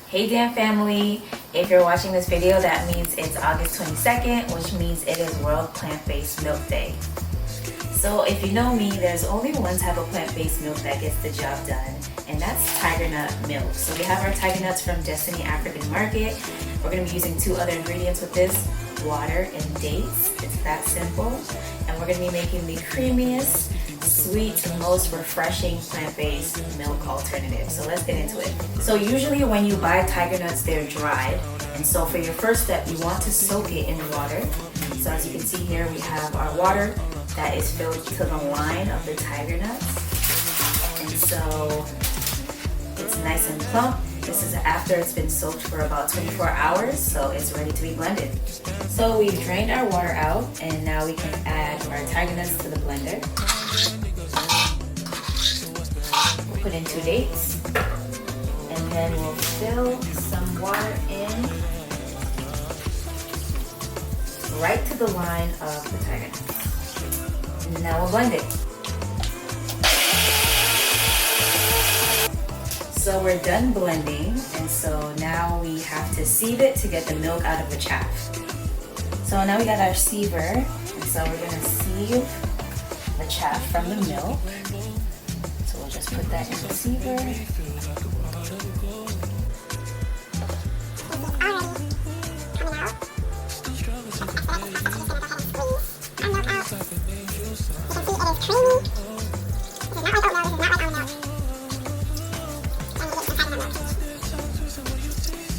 Hey Dan family, if you're watching this video, that means it's August 22nd, which means it is World Plant-Based Milk Day. So if you know me, there's only one type of plant-based milk that gets the job done, and that's tiger nut milk. So we have our tiger nuts from Destiny African Market. We're going to be using two other ingredients with this, water and dates. It's that simple. And we're going to be making the creamiest, sweet, and most refreshing plant-based milk alternative. So let's get into it. So usually when you buy tiger nuts, they're dried. And so for your first step, you want to soak it in water. So as you can see here, we have our water that is filled to the line of the tiger nuts. And so it's nice and plump. This is after it's been soaked for about 24 hours, so it's ready to be blended. So we've drained our water out, and now we can add our tiger nuts to the blender. We'll put in 2 dates, and then we'll fill some water in right to the line of the tiger nuts. And now we'll blend it. So we're done blending, and so now we have to sieve it to get the milk out of the chaff. So now we got our siever, and so we're going to sieve the chaff from the milk. So we'll just put that in the siever.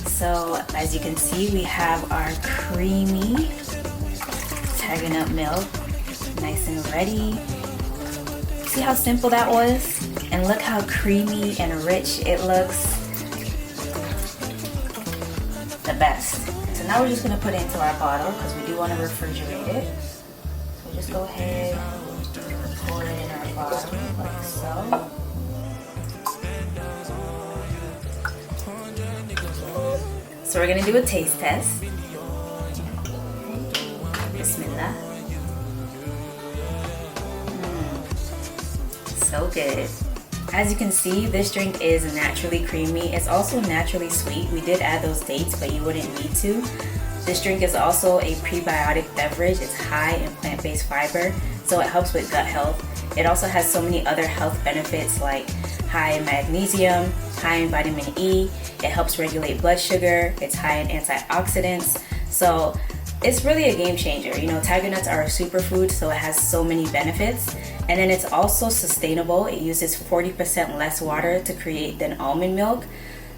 So as you can see, we have our creamy tiger nut milk, nice and ready. See how simple that was? And look how creamy and rich it looks. The best. So now we're just gonna put it into our bottle because we do want to refrigerate it. So just go ahead and pour it in our bottle like so. So we're gonna do a taste test. Bismillah. So good. As you can see, this drink is naturally creamy. It's also naturally sweet. We did add those dates, but you wouldn't need to. This drink is also a prebiotic beverage. It's high in plant-based fiber, so it helps with gut health. It also has so many other health benefits like high in magnesium, high in vitamin E. It helps regulate blood sugar. It's high in antioxidants. So it's really a game changer. You know, tiger nuts are a superfood, so it has so many benefits. And then it's also sustainable. It uses 40% less water to create than almond milk.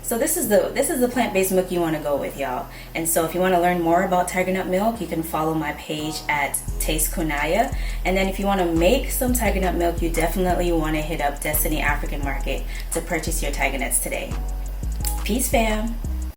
So this is the plant-based milk you want to go with, y'all. And so if you want to learn more about tiger nut milk, you can follow my page at Taste Kunaya. And then if you want to make some tiger nut milk, you definitely want to hit up Destiny African Market to purchase your tiger nuts today. Peace, fam.